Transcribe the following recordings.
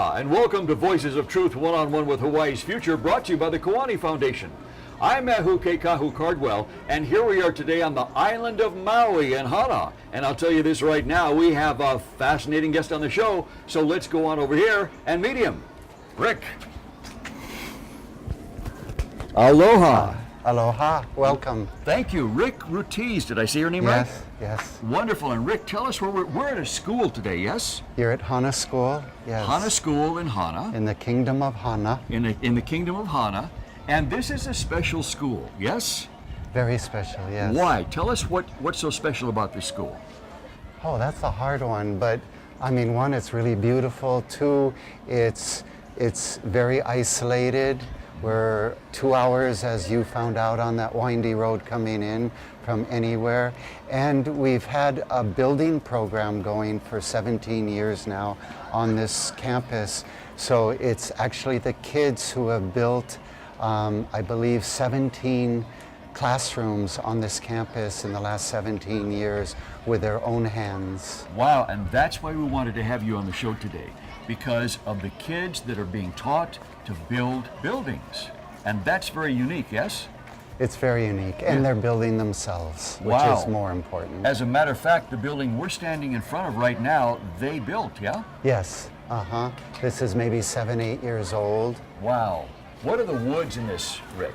Aloha and welcome to Voices of Truth One-on-One with Hawaii's Future, brought to you by the Kiwani Foundation. I'm Mahu Keikahu Cardwell, and here we are today on the island of Maui in Hana. And I'll tell you this right now, we have a fascinating guest on the show, so let's go on over here and meet him. Rick. Aloha. Aloha, welcome. Thank you. Rick Rutiz, did I say your name right? Yes. Wonderful. And Rick, tell us where we're at a school today, yes? You're at Hana School, yes. Hana School in Hana. In the Kingdom of Hana. In the Kingdom of Hana. And this is a special school, yes? Very special, yes. Why? Tell us what's so special about this school. Oh, that's a hard one, but I mean, one, it's really beautiful. Two, it's very isolated. We're 2 hours, as you found out, on that windy road coming in from anywhere. And we've had a building program going for 17 years now on this campus. So it's actually the kids who have built, I believe, 17 classrooms on this campus in the last 17 years with their own hands. Wow, and that's why we wanted to have you on the show today, because of the kids that are being taught to build buildings. And that's very unique, yes? It's very unique, and they're building themselves, which Wow. is more important. As a matter of fact, the building we're standing in front of right now, they built, yeah? Yes, This is maybe 7, 8 years old. Wow. What are the woods in this, Rick?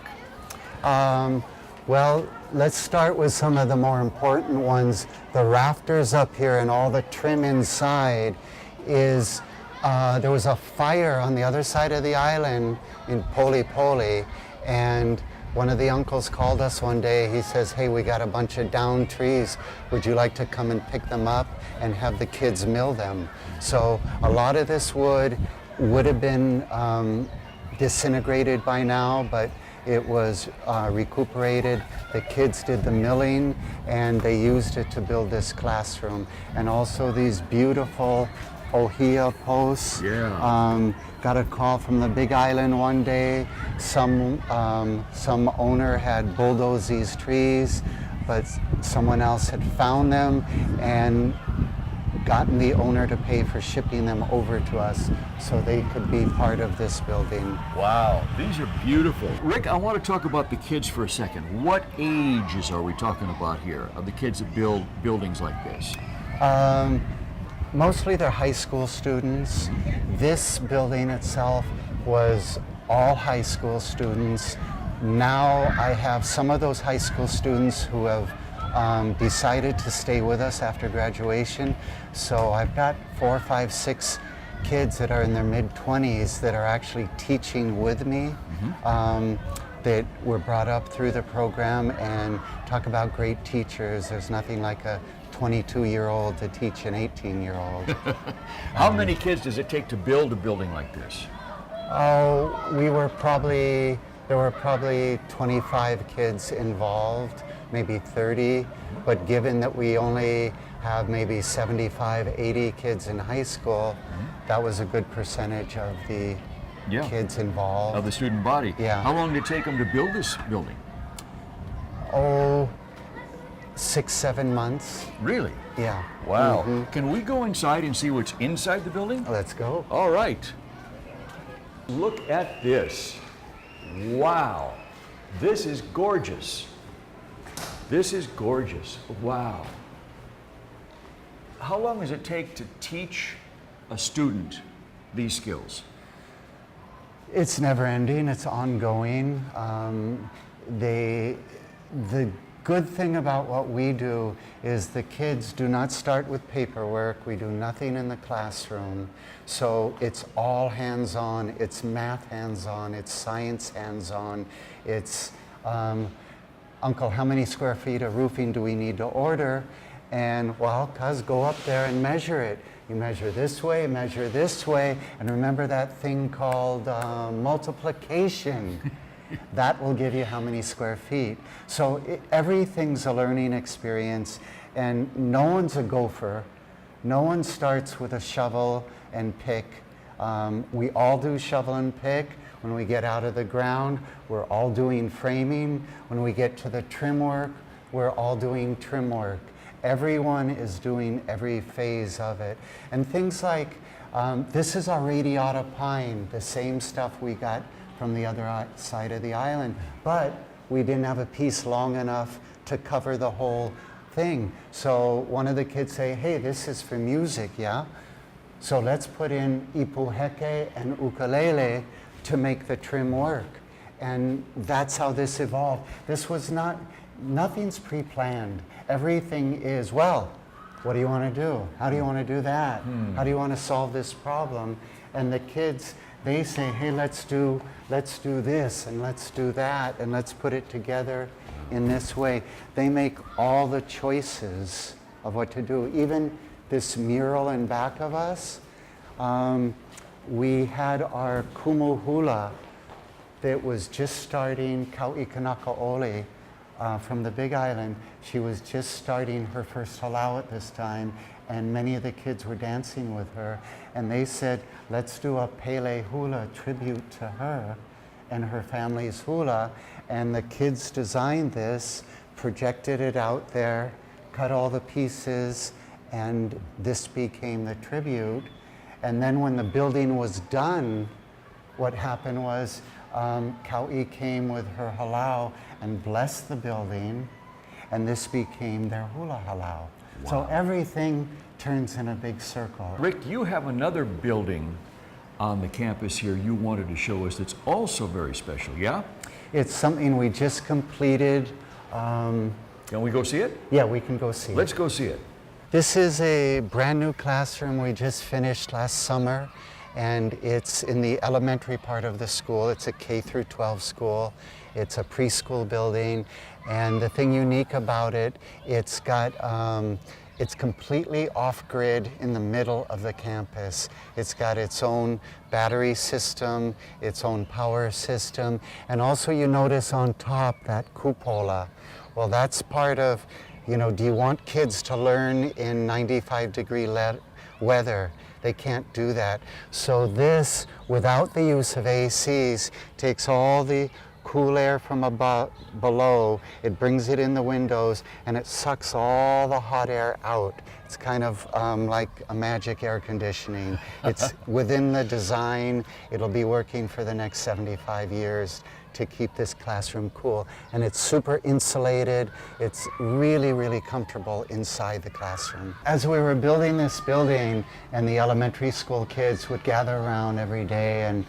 Well, let's start with some of the more important ones. The rafters up here and all the trim inside is, there was a fire on the other side of the island in Poli Poli, and one of the uncles called us one day. He says, hey, we got a bunch of downed trees. Would you like to come and pick them up and have the kids mill them? So a lot of this wood would have been disintegrated by now, but it was recuperated. The kids did the milling and they used it to build this classroom. And also these beautiful ohia posts. Yeah. Got a call from the Big Island one day. Some owner had bulldozed these trees, but someone else had found them and gotten the owner to pay for shipping them over to us so they could be part of this building. Wow, these are beautiful. Rick, I want to talk about the kids for a second. What ages are we talking about here of the kids that build buildings like this? Mostly they're high school students. This building itself was all high school students. Now I have some of those high school students who have decided to stay with us after graduation. So I've got 4, 5, 6 kids that are in their mid-20s that are actually teaching with me, that were brought up through the program. And talk about great teachers. There's nothing like a 22-year-old to teach an 18-year-old. How many kids does it take to build a building like this? Oh, there were probably 25 kids involved, maybe 30, but given that we only have maybe 75, 80 kids in high school, that was a good percentage of the kids involved. Of the student body. Yeah. How long did it take them to build this building? Oh, 6, 7 months. Really? Yeah. Wow. Can we go inside and see what's inside the building? Let's go. All right. Look at this. Wow. This is gorgeous. This is gorgeous. Wow. How long does it take to teach a student these skills? It's never ending, it's ongoing. The good thing about what we do is the kids do not start with paperwork. We do nothing in the classroom. So it's all hands-on, it's math hands-on, it's science hands-on, it's, Uncle, how many square feet of roofing do we need to order? And well, cuz, go up there and measure it. You measure this way, and remember that thing called multiplication. That will give you how many square feet. So everything's a learning experience, and no one's a gopher. No one starts with a shovel and pick. We all do shovel and pick. When we get out of the ground, we're all doing framing. When we get to the trim work, we're all doing trim work. Everyone is doing every phase of it. And things like This is our radiata pine, the same stuff we got from the other side of the island, but we didn't have a piece long enough to cover the whole thing. So one of the kids say, hey, this is for music, yeah? So let's put in ipuheke and ukulele to make the trim work. And that's how this evolved. This was nothing's pre-planned. Everything is, well, what do you want to do? How do you want to do that? How do you want to solve this problem? And the kids, they say, hey, let's do this and let's do that and let's put it together in this way. They make all the choices of what to do. Even this mural in back of us, we had our kumu hula that was just starting, Kauikanaka Ole, from the Big Island. She was just starting her first halau at this time, and many of the kids were dancing with her. And they said, let's do a Pele hula tribute to her and her family's hula. And the kids designed this, projected it out there, cut all the pieces, and this became the tribute. And then when the building was done, what happened was Kau'i came with her halau and blessed the building, and this became their hula halau. Wow. So everything turns in a big circle. Rick, you have another building on the campus here you wanted to show us that's also very special, yeah? It's something we just completed. Can we go see it? Yeah, we can go see it. Let's go see it. This is a brand new classroom we just finished last summer, and it's in the elementary part of the school. It's a K through 12 school. It's a preschool building, and the thing unique about it, it's completely off-grid in the middle of the campus. It's got its own battery system, its own power system, and also you notice on top that cupola. Well, that's part of, you know, do you want kids to learn in 95-degree weather? They can't do that. So this, without the use of ACs, takes all the cool air from below, it brings it in the windows, and it sucks all the hot air out. It's kind of like a magic air conditioning. It's within the design. It'll be working for the next 75 years to keep this classroom cool. And it's super insulated. It's really, really comfortable inside the classroom. As we were building this building, and the elementary school kids would gather around every day, and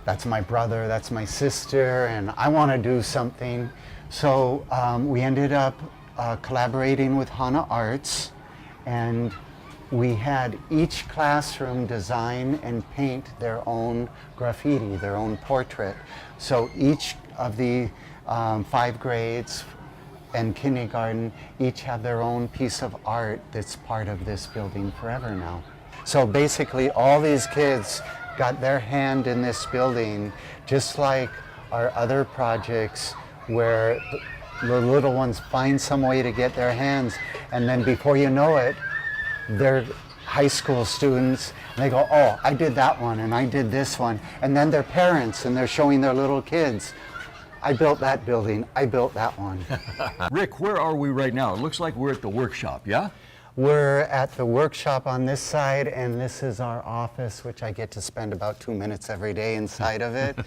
that's my brother, that's my sister, and I want to do something. So we ended up collaborating with Hana Arts, and we had each classroom design and paint their own graffiti, their own portrait. So each of the 5 grades and kindergarten each have their own piece of art that's part of this building forever now. So basically all these kids got their hand in this building, just like our other projects where the little ones find some way to get their hands, and then before you know it, they're high school students, and they go, oh, I did that one, and I did this one. And then they're parents, and they're showing their little kids, I built that building, I built that one. Rick, where are we right now? It looks like we're at the workshop, yeah? We're at the workshop on this side, and this is our office, which I get to spend about 2 minutes every day inside of it,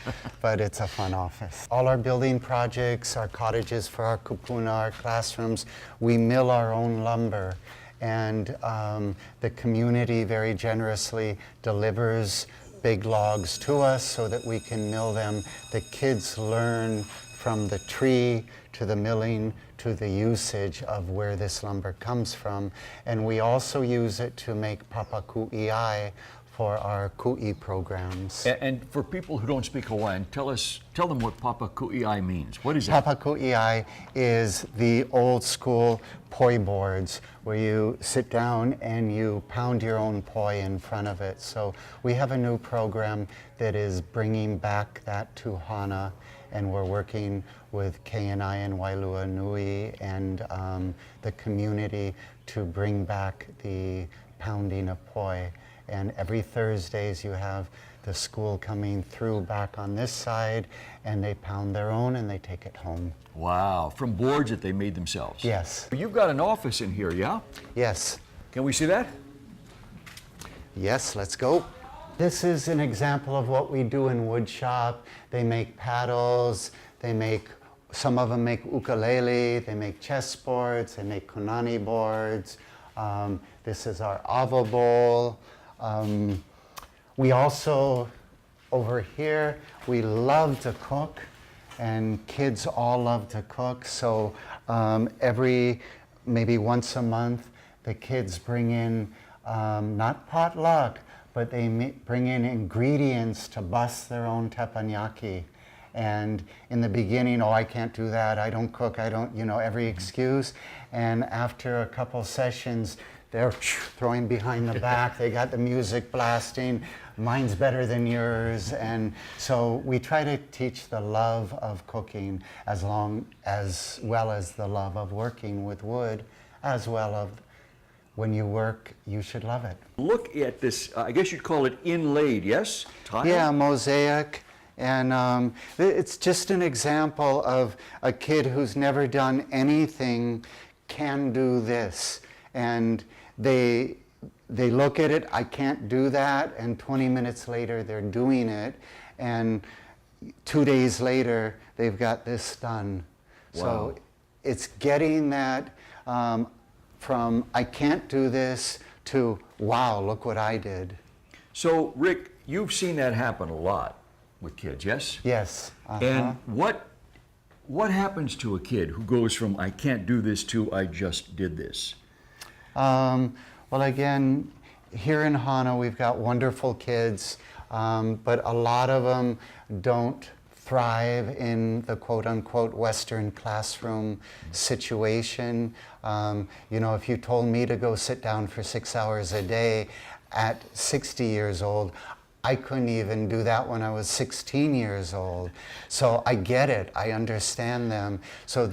but it's a fun office. All our building projects, our cottages for our kupuna, our classrooms, we mill our own lumber, and the community very generously delivers big logs to us so that we can mill them. The kids learn from the tree to the milling to the usage of where this lumber comes from. And we also use it to make papaku'iai for our ku'i programs. And for people who don't speak Hawaiian, tell them what papaku'iai means. What is that? Papaku'iai is the old school poi boards where you sit down and you pound your own poi in front of it. So we have a new program that is bringing back that to Hana, and we're working with K&I and Wailua Nui and the community to bring back the pounding of poi. And every Thursdays you have the school coming through back on this side, and they pound their own and they take it home. Wow, from boards that they made themselves. Yes. You've got an office in here, yeah? Yes. Can we see that? Yes, let's go. This is an example of what we do in wood shop. They make paddles, some of them make ukulele, they make chessboards, they make kunani boards. This is our ava bowl. We also, over here, we love to cook, and kids all love to cook. So maybe once a month, the kids bring in, not potluck, but they bring in ingredients to bust their own teppanyaki. And in the beginning, oh, I can't do that, I don't cook, I don't, every excuse. And after a couple sessions, they're throwing behind the back, they got the music blasting, mine's better than yours. And so we try to teach the love of cooking as well as the love of working with wood, as well as when you work, you should love it. Look at this, I guess you'd call it inlaid, yes? Tile? Yeah, mosaic. And it's just an example of a kid who's never done anything can do this. And they look at it, I can't do that, and 20 minutes later they're doing it. And 2 days later, they've got this done. Wow. So it's getting that from I can't do this to wow, look what I did. So Rick, you've seen that happen a lot with kids, yes? Yes. And what happens to a kid who goes from I can't do this to I just did this? Well, again, here in Hana, we've got wonderful kids, but a lot of them don't thrive in the quote-unquote Western classroom situation. If you told me to go sit down for 6 hours a day at 60 years old, I couldn't even do that when I was 16 years old. So I get it, I understand them. So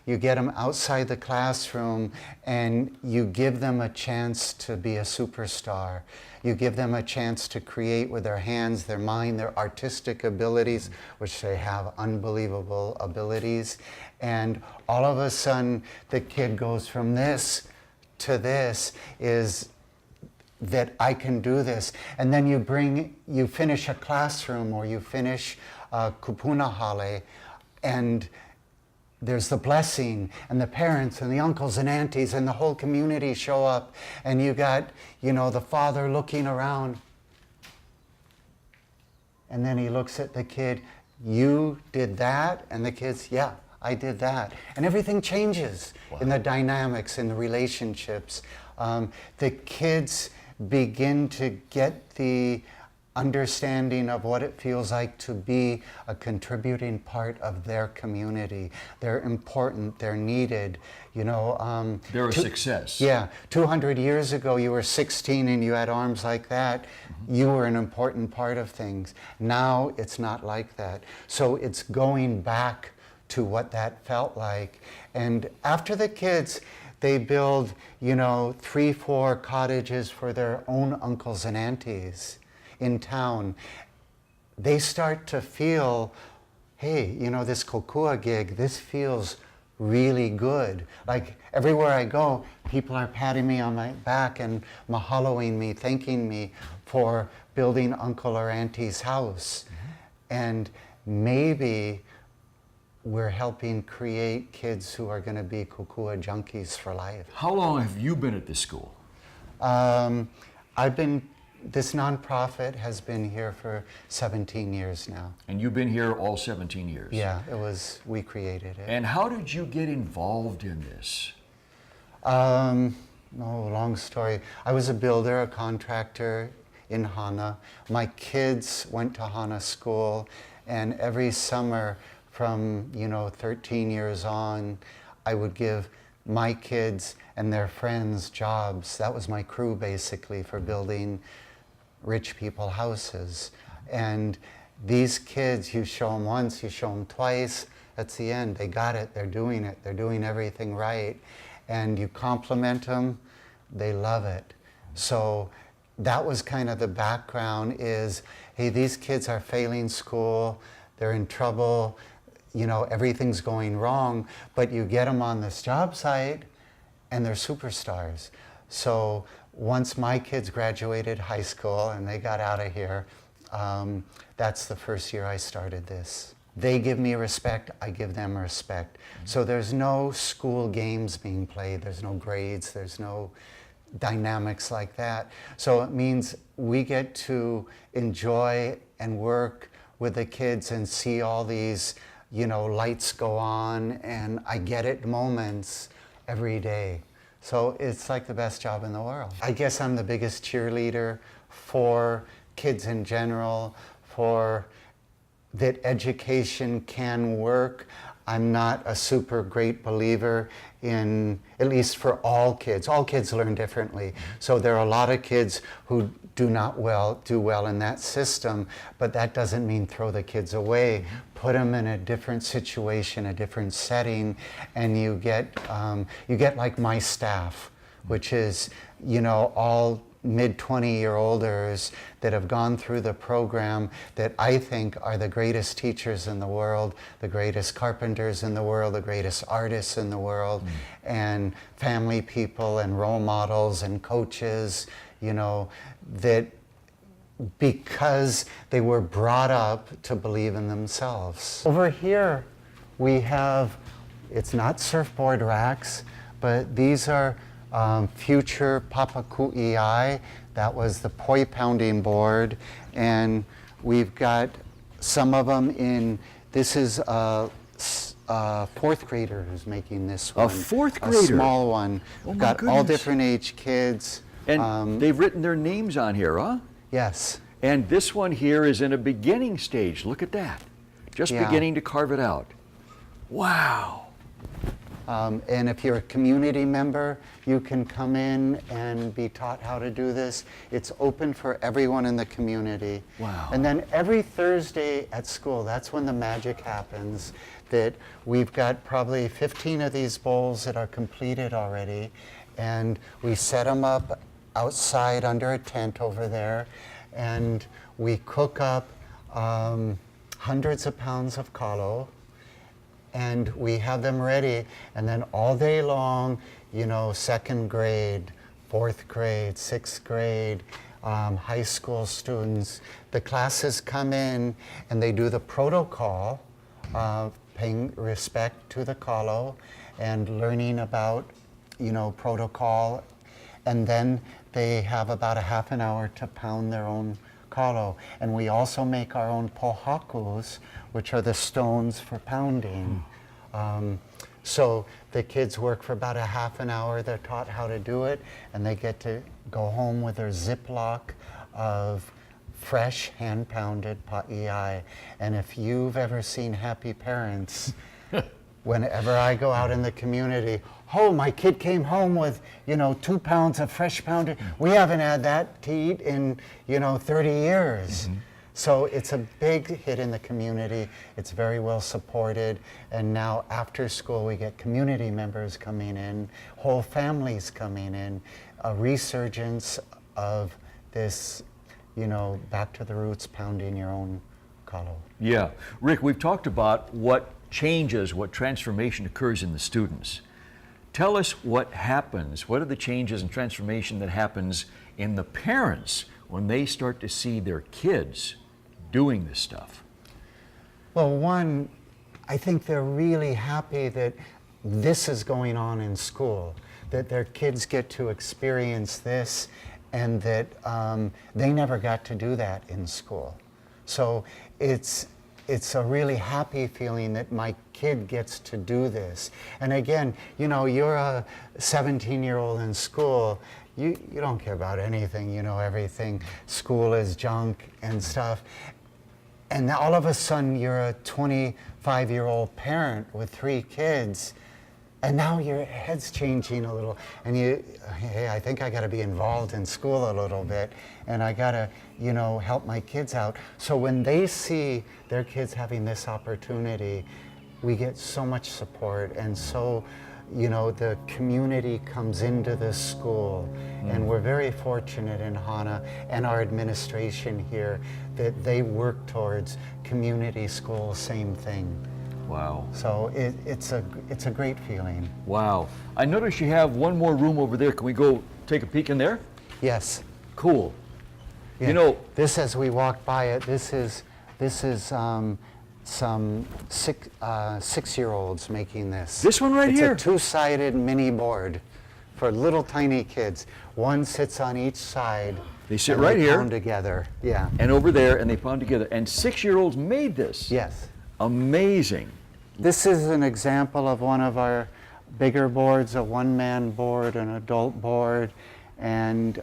you get them outside the classroom and you give them a chance to be a superstar. You give them a chance to create with their hands, their mind, their artistic abilities, which they have unbelievable abilities. And all of a sudden, the kid goes from this to this, is that I can do this. And then you finish a classroom or you finish a kupuna hale, and there's the blessing, and the parents and the uncles and aunties and the whole community show up, and you got, the father looking around, and then he looks at the kid, you did that? And the kid's, yeah, I did that. And everything changes. Wow. In the dynamics, in the relationships. The kids begin to get the understanding of what it feels like to be a contributing part of their community. They're important, they're needed, They're a success. Yeah, 200 years ago you were 16 and you had arms like that. Mm-hmm. You were an important part of things. Now it's not like that. So it's going back to what that felt like. And after the kids, they build, 3-4 cottages for their own uncles and aunties in town. They start to feel, hey, this Kokua gig, this feels really good. Like everywhere I go, people are patting me on my back and mahaloing me, thanking me for building uncle or auntie's house. Mm-hmm. And maybe we're helping create kids who are going to be Kokua Junkies for life. How long have you been at this school? This nonprofit has been here for 17 years now. And you've been here all 17 years? Yeah, we created it. And how did you get involved in this? Long story. I was a builder, a contractor in Hana. My kids went to Hana school, and every summer from 13 years on, I would give my kids and their friends jobs. That was my crew basically for building rich people houses. And these kids, you show them once, you show them twice, that's the end. They got it, they're doing everything right. And you compliment them, they love it. So that was kind of the background is, hey, these kids are failing school, they're in trouble, everything's going wrong, but you get them on this job site and they're superstars. So once my kids graduated high school and they got out of here, that's the first year I started this. They give me respect, I give them respect. So there's no school games being played, there's no grades, there's no dynamics like that. So it means we get to enjoy and work with the kids and see all these, lights go on, and I get it moments every day. So it's like the best job in the world. I guess I'm the biggest cheerleader for kids in general, for that education can work. I'm not a super great believer in, at least for all kids learn differently. So there are a lot of kids who do well in that system, but that doesn't mean throw the kids away. Put them in a different situation, a different setting, and you get like my staff, which is, all mid-20-year-olders that have gone through the program that I think are the greatest teachers in the world, the greatest carpenters in the world, the greatest artists in the world, and family people and role models and coaches, that because they were brought up to believe in themselves. Over here we have, it's not surfboard racks, but these are future papaku'iai. That was the poi pounding board, and we've got some of them in, this is a fourth grader who's making this one. A fourth grader? A small one. Oh, We've got all different age kids. And they've written their names on here, huh? Yes. And this one here is in a beginning stage. Look at that. Just beginning to carve it out. Wow. And if you're a community member, you can come in and be taught how to do this. It's open for everyone in the community. Wow. And then every Thursday at school, that's when the magic happens, that we've got probably 15 of these bowls that are completed already, and we set them up outside under a tent over there, and we cook up hundreds of pounds of kalo, and we have them ready, and then all day long, second grade, fourth grade, sixth grade, high school students, the classes come in and they do the protocol, paying respect to the kalo and learning about, protocol, and then they have about a half an hour to pound their own kalo. And we also make our own pohakus, which are the stones for pounding. So the kids work for about a half an hour, they're taught how to do it, and they get to go home with their Ziploc of fresh hand-pounded pa'iai. And if you've ever seen Happy Parents, whenever I go out in the community, oh, my kid came home with, 2 pounds of fresh pounded. We haven't had that to eat in, 30 years. Mm-hmm. So it's a big hit in the community. It's very well supported. And now after school, we get community members coming in, whole families coming in, a resurgence of this, back to the roots, pounding your own kalo. Yeah. Rick, we've talked about what changes, what transformation occurs in the students. Tell us what happens. What are the changes and transformation that happens in the parents when they start to see their kids doing this stuff? Well, one, I think they're really happy that this is going on in school, that their kids get to experience this, and that they never got to do that in school. So it's a really happy feeling that my kid gets to do this. And again, you're a 17-year-old in school, you don't care about anything, everything. School is junk and stuff. And all of a sudden, you're a 25-year-old parent with 3 kids, and now your head's changing a little, and hey, I think I gotta be involved in school a little bit, and I gotta, help my kids out. So when they see their kids having this opportunity, we get so much support, and so, the community comes into this school, and we're very fortunate in Hana and our administration here that they work towards community school, same thing. Wow. So it's a great feeling. Wow. I notice you have one more room over there. Can we go take a peek in there? Yes. Cool. Yeah. You know, this, as we walk by it, this is some 6-year-olds making this. This one right here? It's a two-sided mini board for little tiny kids. One sits on each side. They sit and right they here. pound together. Yeah. And over there, and they pound together. And 6-year-olds made this. Yes. Amazing. This is an example of one of our bigger boards, a one-man board, an adult board, and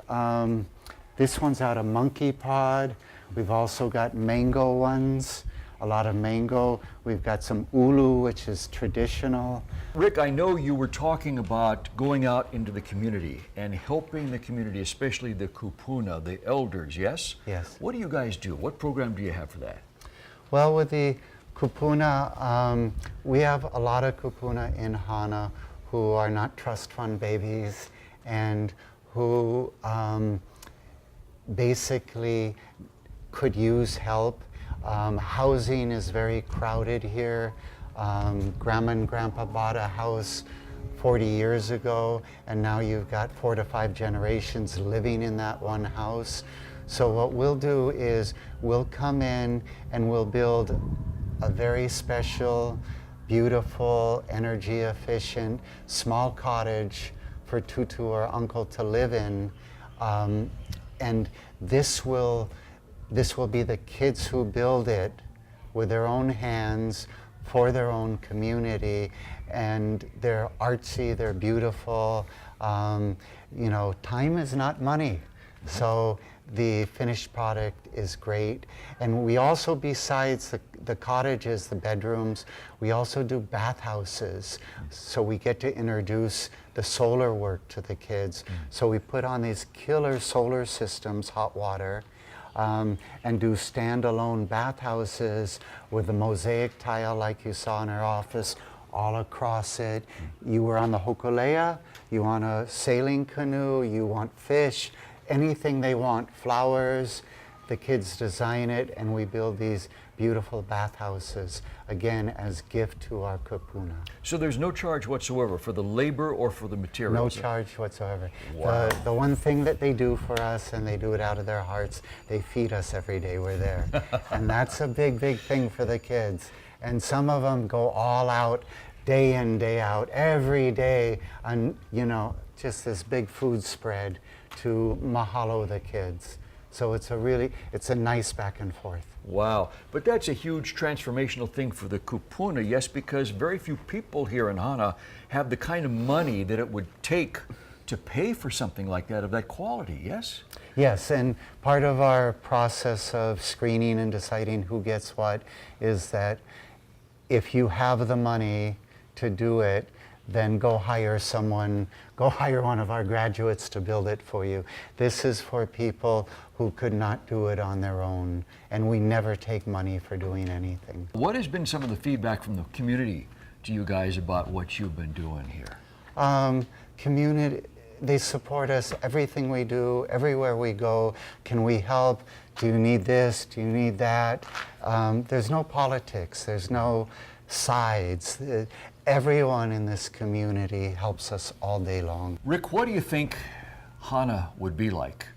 this one's out of monkey pod. We've also got mango ones, a lot of mango. We've got some ulu, which is traditional. Rick, I know you were talking about going out into the community and helping the community, especially the kupuna, the elders, yes? Yes. What do you guys do? What program do you have for that? Well, with the kupuna, we have a lot of kupuna in Hana who are not trust fund babies and who basically could use help. Housing is very crowded here. Grandma and Grandpa bought a house 40 years ago, and now you've got 4 to 5 generations living in that one house. So what we'll do is we'll come in and we'll build a very special, beautiful, energy efficient, small cottage for Tutu or Uncle to live in. And this will be the kids who build it with their own hands for their own community, and they're artsy, they're beautiful. You know, time is not money. So the finished product is great. And we also, besides the cottages, the bedrooms, we also do bathhouses. So we get to introduce the solar work to the kids. So we put on these killer solar systems, hot water, and do standalone bathhouses with the mosaic tile like you saw in our office all across it. You were on the hokulea, you want a sailing canoe, you want fish, anything they want, flowers. The kids design it, and we build these beautiful bathhouses, again, as gift to our kupuna. So there's no charge whatsoever for the labor or for the materials? No charge whatsoever. Wow. The one thing that they do for us, and they do it out of their hearts, they feed us every day we're there. And that's a big, big thing for the kids. And some of them go all out, day in, day out, every day on, you know, just this big food spread to mahalo the kids. So it's a nice back and forth. Wow, but that's a huge transformational thing for the kupuna, yes, because very few people here in Hana have the kind of money that it would take to pay for something like that, of that quality, yes? Yes, and part of our process of screening and deciding who gets what is that if you have the money to do it, then go hire someone, go hire one of our graduates to build it for you. This is for people who could not do it on their own, and we never take money for doing anything. What has been some of the feedback from the community to you guys about what you've been doing here? Community, they support us, everything we do, everywhere we go. Can we help? Do you need this? Do you need that? There's no politics, there's no sides. Everyone in this community helps us all day long. Rick, what do you think Hana would be like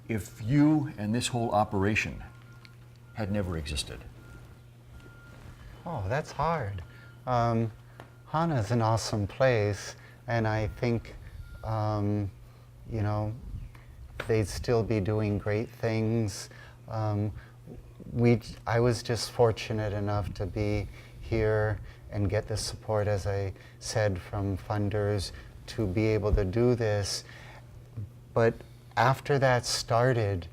if you and this whole operation had never existed? Oh, that's hard. Hana's an awesome place, and I think, you know, they'd still be doing great things. I was just fortunate enough to be here and get the support, as I said, from funders to be able to do this. But after that started,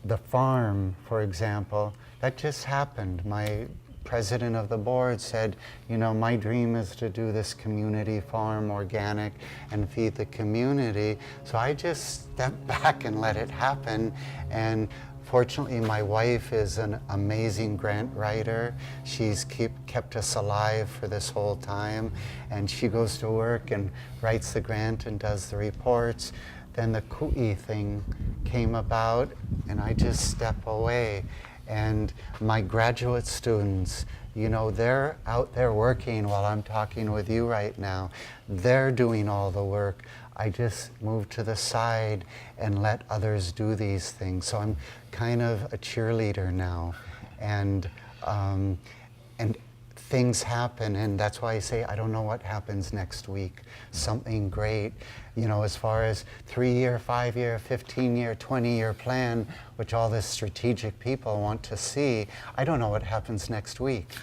the farm, for example, that just happened. My president of the board said, you know, my dream is to do this community farm, organic, and feed the community. So I just stepped back and let it happen. And fortunately, my wife is an amazing grant writer. She's kept us alive for this whole time. And she goes to work and writes the grant and does the reports. Then the kui thing came about, and I just step away. And my graduate students, you know, they're out there working while I'm talking with you right now. They're doing all the work. I just move to the side and let others do these things. So I'm kind of a cheerleader now, and things happen, and that's why I say I don't know what happens next week. Something great, you know, as far as 3-year, 5-year, 15-year, 20-year plan, which all the strategic people want to see. I don't know what happens next week.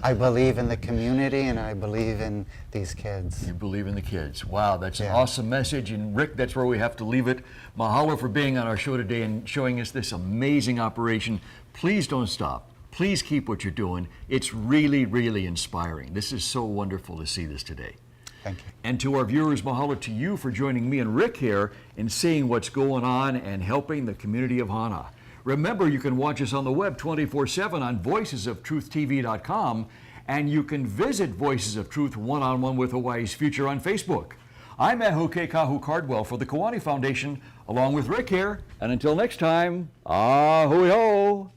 I believe in the community, and I believe in these kids. You believe in the kids. Wow, that's an awesome message. And Rick, that's where we have to leave it. Mahalo for being on our show today and showing us this amazing operation. Please don't stop. Please keep what you're doing. It's really, really inspiring. This is so wonderful to see this today. Thank you. And to our viewers, mahalo to you for joining me and Rick here in seeing what's going on and helping the community of Hana. Remember, you can watch us on the web 24/7 on voicesoftruth.tv.com, and you can visit Voices of Truth One-on-One with Hawaii's Future on Facebook. I'm Kahu Cardwell for the Kuani Foundation, along with Rick here. And until next time, ahui ho!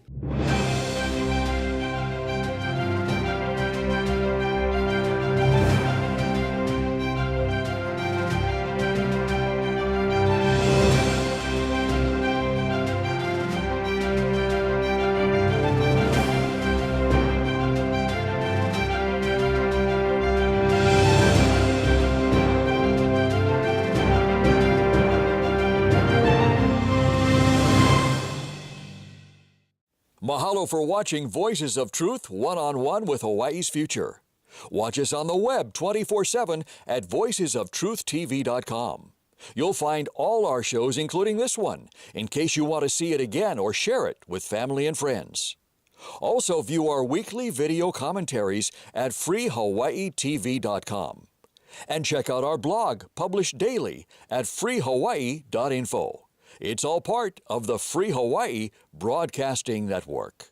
Mahalo for watching Voices of Truth One-on-One with Hawaii's Future. Watch us on the web 24/7 at voicesoftruth.tv.com. You'll find all our shows, including this one, in case you want to see it again or share it with family and friends. Also view our weekly video commentaries at freehawaiitv.com. And check out our blog, published daily, at freehawaii.info. It's all part of the Free Hawaii Broadcasting Network.